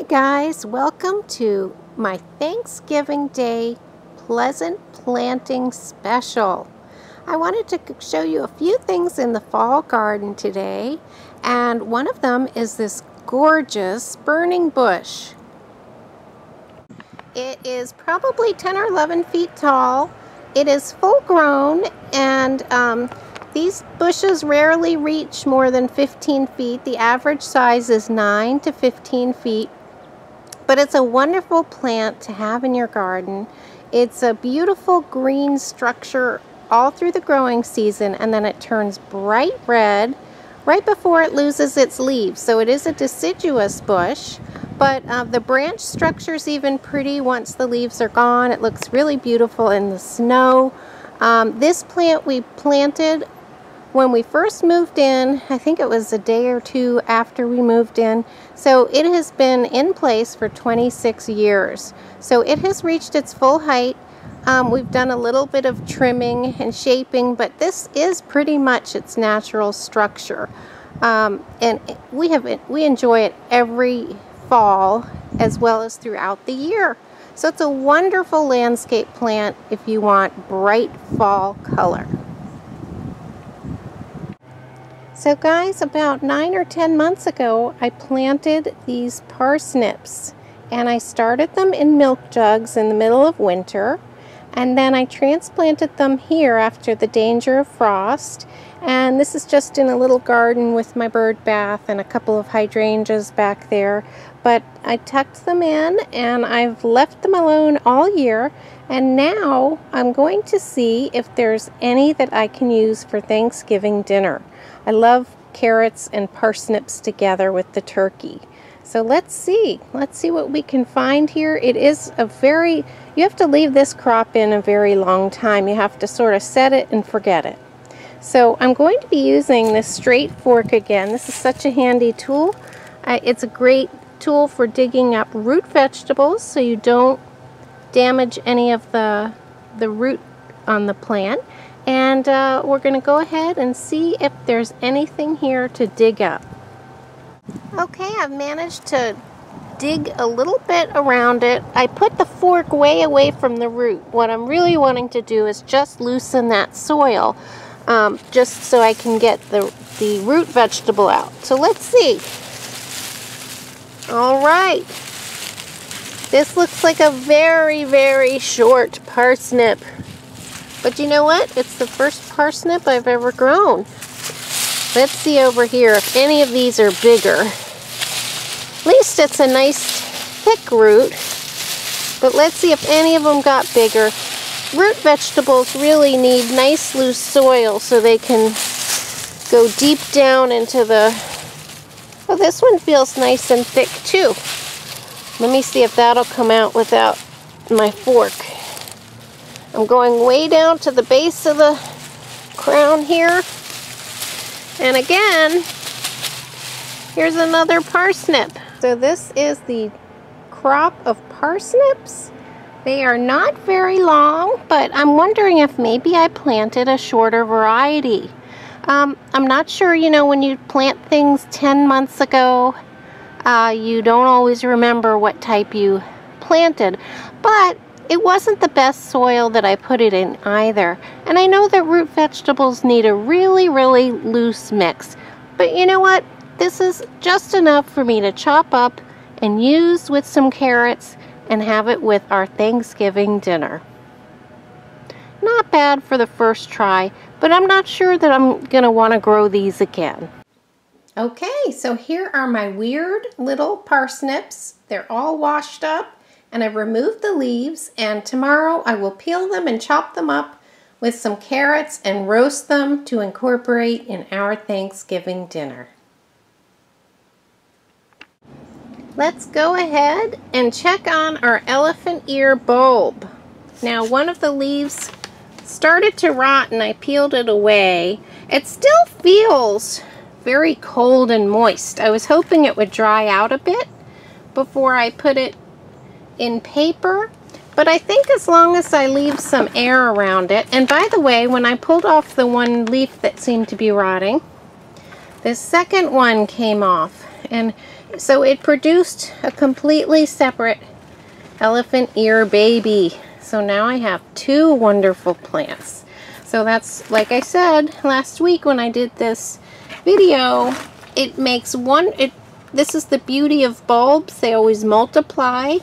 Hi guys, welcome to my Thanksgiving Day Pleasant Planting Special. I wanted to show you a few things in the fall garden today, and one of them is this gorgeous burning bush. It is probably 10 or 11 feet tall. It is full grown, and these bushes rarely reach more than 15 feet. The average size is 9 to 15 feet. But it's a wonderful plant to have in your garden. It's a beautiful green structure all through the growing season, and then it turns bright red right before it loses its leaves. So it is a deciduous bush, but the branch structure is even pretty once the leaves are gone. It looks really beautiful in the snow. This plant we planted when we first moved in. I think it was a day or two after we moved in. So it has been in place for 26 years. So it has reached its full height. We've done a little bit of trimming and shaping, but this is pretty much its natural structure. And we enjoy it every fall as well as throughout the year. So it's a wonderful landscape plant if you want bright fall color. So guys, about 9 or 10 months ago, I planted these parsnips, and I started them in milk jugs in the middle of winter, and then I transplanted them here after the danger of frost. And this is just in a little garden with my bird bath and a couple of hydrangeas back there. But I tucked them in, and I've left them alone all year. And now I'm going to see if there's any that I can use for Thanksgiving dinner. I love carrots and parsnips together with the turkey. So let's see what we can find here. It is you have to leave this crop in a very long time. You have to sort of set it and forget it. So I'm going to be using this straight fork again. This is such a handy tool. It's a great tool for digging up root vegetables so you don't damage any of the root on the plant. And we're going to go ahead and see if there's anything here to dig up. Okay, I've managed to dig a little bit around it. I put the fork way away from the root. What I'm really wanting to do is just loosen that soil, just so I can get the root vegetable out. So let's see. All right. This looks like a very, very short parsnip. But you know what? It's the first parsnip I've ever grown. Let's see over here if any of these are bigger. At least it's a nice thick root. But let's see if any of them got bigger. Root vegetables really need nice loose soil so they can go deep down into the... Oh, this one feels nice and thick too. Let me see if that'll come out without my fork. I'm going way down to the base of the crown here. And again, here's another parsnip. So this is the crop of parsnips. They are not very long, but I'm wondering if maybe I planted a shorter variety. I'm not sure, when you plant things 10 months ago, you don't always remember what type you planted. But it wasn't the best soil that I put it in either. And I know that root vegetables need a really, really loose mix. But you know what? This is just enough for me to chop up and use with some carrots and have it with our Thanksgiving dinner. Not bad for the first try, but I'm not sure that I'm going to want to grow these again. Okay, so here are my weird little parsnips. They're all washed up. And I've removed the leaves, and tomorrow I will peel them and chop them up with some carrots and roast them to incorporate in our Thanksgiving dinner. Let's go ahead and check on our elephant ear bulb. Now, one of the leaves started to rot and I peeled it away. It still feels very cold and moist. I was hoping it would dry out a bit before I put it in paper, but I think as long as I leave some air around it. And by the way, when I pulled off the one leaf that seemed to be rotting, the second one came off, and So it produced a completely separate elephant ear baby. So now I have two wonderful plants. So that's, like I said last week when I did this video, it makes one, this is the beauty of bulbs. They always multiply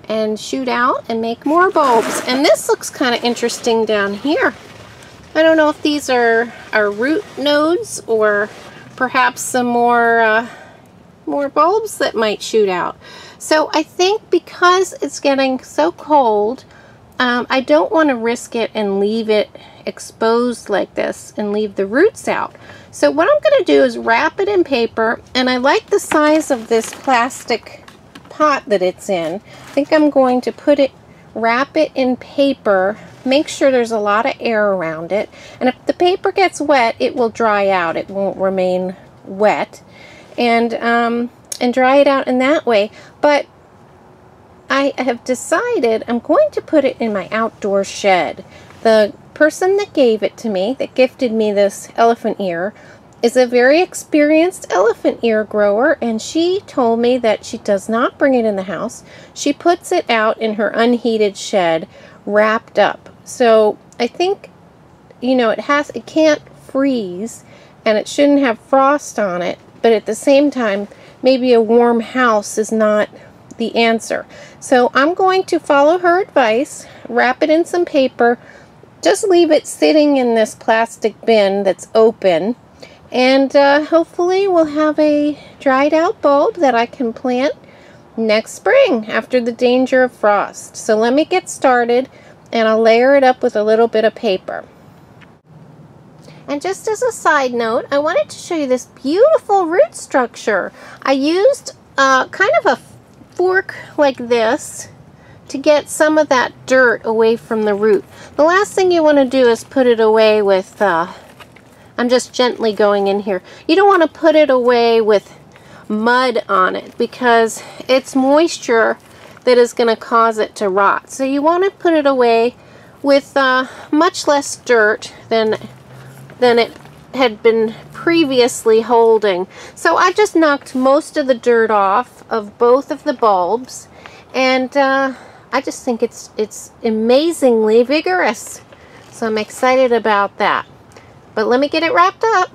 and shoot out and make more bulbs. And this looks kind of interesting down here. I don't know if these are root nodes or perhaps some more bulbs that might shoot out. So I think because it's getting so cold, I don't want to risk it and leave it exposed like this and leave the roots out. So what I'm going to do is wrap it in paper, and I like the size of this plastic pot that it's in. I think I'm going to wrap it in paper, make sure there's a lot of air around it, and if the paper gets wet, it will dry out. It won't remain wet, and dry it out in that way. But I have decided I'm going to put it in my outdoor shed. The person that gave it to me, that gifted me this elephant ear, is a very experienced elephant ear grower, and she told me that she does not bring it in the house. She puts it out in her unheated shed, wrapped up. So I think, you know, it can't freeze, and it shouldn't have frost on it, but at the same time, maybe a warm house is not the answer. So I'm going to follow her advice, wrap it in some paper, just leave it sitting in this plastic bin that's open, and hopefully we'll have a dried out bulb that I can plant next spring after the danger of frost. So let me get started, and I'll layer it up with a little bit of paper. And just as a side note, I wanted to show you this beautiful root structure. I used kind of a fork like this to get some of that dirt away from the root. The last thing you want to do is put it away with, I'm just gently going in here. You don't want to put it away with mud on it because it's moisture that is going to cause it to rot. So you want to put it away with much less dirt than it had been previously holding. So I just knocked most of the dirt off of both of the bulbs, and I just think it's amazingly vigorous. So I'm excited about that. But let me get it wrapped up.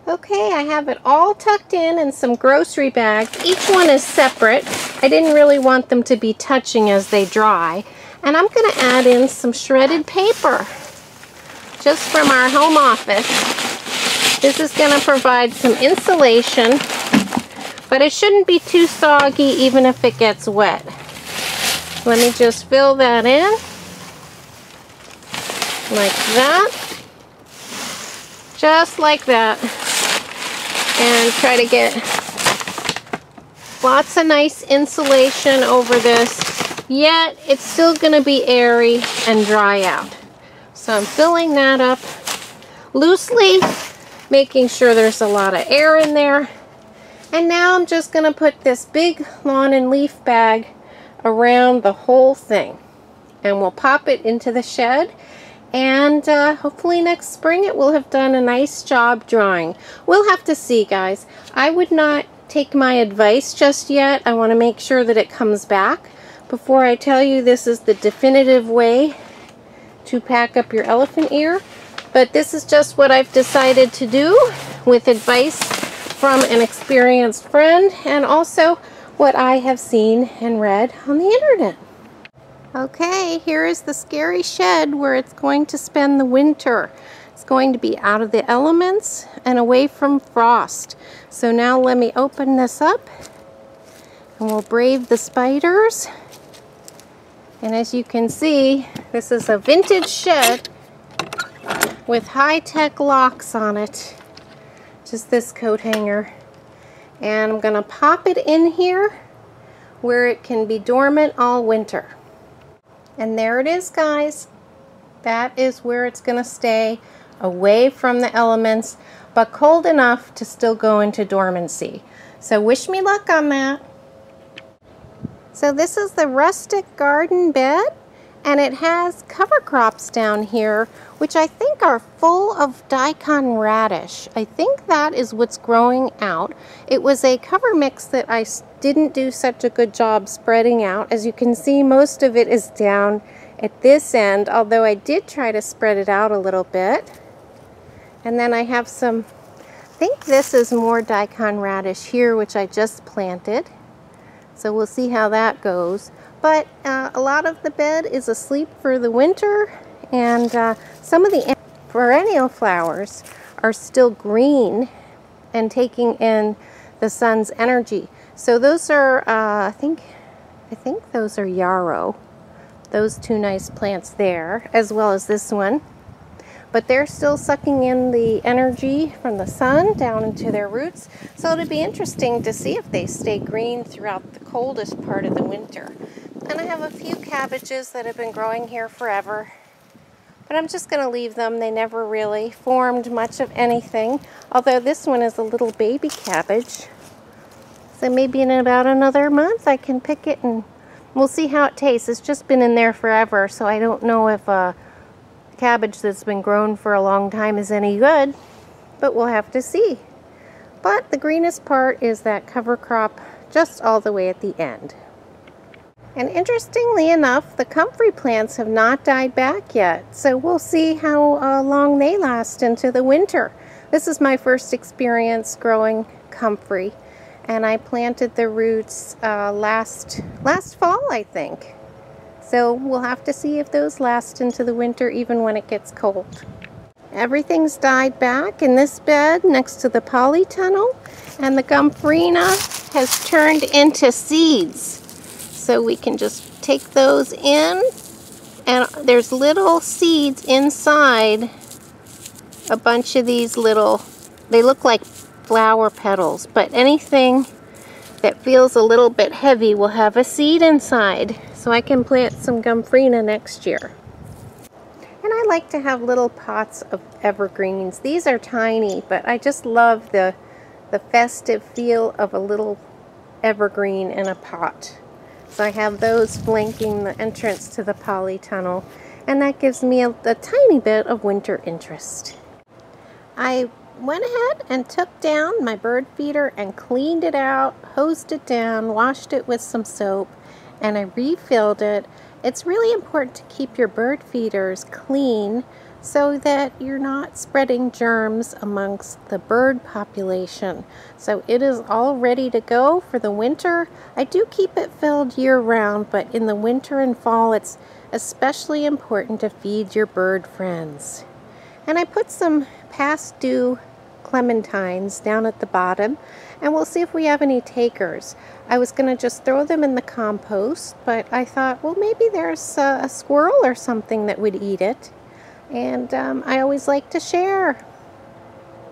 Okay, I have it all tucked in some grocery bags. Each one is separate. I didn't really want them to be touching as they dry. And I'm going to add in some shredded paper, just from our home office. This is going to provide some insulation, but it shouldn't be too soggy even if it gets wet. Let me just fill that in, like that, just like that, and try to get lots of nice insulation over this, yet it's still going to be airy and dry out. So I'm filling that up loosely, making sure there's a lot of air in there. And now I'm just going to put this big lawn and leaf bag around the whole thing. And we'll pop it into the shed. And hopefully next spring it will have done a nice job drying. We'll have to see, guys. I would not take my advice just yet. I want to make sure that it comes back before I tell you this is the definitive way to pack up your elephant ear. But this is just what I've decided to do with advice from an experienced friend, and also what I have seen and read on the internet. Okay, here is the scary shed where it's going to spend the winter. It's going to be out of the elements and away from frost. So now let me open this up and we'll brave the spiders. And as you can see, this is a vintage shed with high-tech locks on it. Just this coat hanger. And I'm going to pop it in here where it can be dormant all winter. And there it is, guys. That is where it's going to stay, away from the elements, but cold enough to still go into dormancy. So wish me luck on that. So this is the rustic garden bed, And it has cover crops down here, which I think are full of daikon radish. I think that is what's growing out. It was a cover mix that I didn't do such a good job spreading out. As you can see, most of it is down at this end, although I did try to spread it out a little bit. And then I have some, I think this is more daikon radish here, which I just planted. So we'll see how that goes. But a lot of the bed is asleep for the winter, and some of the perennial flowers are still green and taking in the sun's energy. So those are, I think those are yarrow. Those two nice plants there, as well as this one. But they're still sucking in the energy from the sun down into their roots. So it'll be interesting to see if they stay green throughout the coldest part of the winter. And I have a few cabbages that have been growing here forever. But I'm just going to leave them. They never really formed much of anything. Although this one is a little baby cabbage. So maybe in about another month I can pick it and we'll see how it tastes. It's just been in there forever, so I don't know if cabbage that's been grown for a long time is any good, but we'll have to see. But the greenest part is that cover crop just all the way at the end. And interestingly enough, the comfrey plants have not died back yet, so we'll see how long they last into the winter. This is my first experience growing comfrey, and I planted the roots last fall, I think. So we'll have to see if those last into the winter even when it gets cold. Everything's died back in this bed next to the polytunnel, and the gomphrena has turned into seeds. So we can just take those in, and there's little seeds inside a bunch of these little, they look like flower petals, but anything that feels a little bit heavy will have a seed inside. So I can plant some gomphrena next year. And I like to have little pots of evergreens. These are tiny, but I just love the festive feel of a little evergreen in a pot. So I have those flanking the entrance to the polytunnel, and that gives me a tiny bit of winter interest. I went ahead and took down my bird feeder and cleaned it out, hosed it down, washed it with some soap, and I refilled it. It's really important to keep your bird feeders clean so that you're not spreading germs amongst the bird population. So it is all ready to go for the winter. I do keep it filled year-round, but in the winter and fall it's especially important to feed your bird friends. And I put some past due clementines down at the bottom, and we'll see if we have any takers. I was going to just throw them in the compost, but I thought, well, maybe there's a squirrel or something that would eat it. And I always like to share.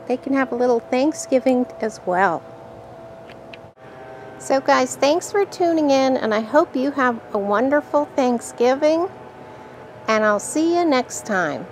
They can have a little Thanksgiving as well. So guys, thanks for tuning in, and I hope you have a wonderful Thanksgiving, and I'll see you next time.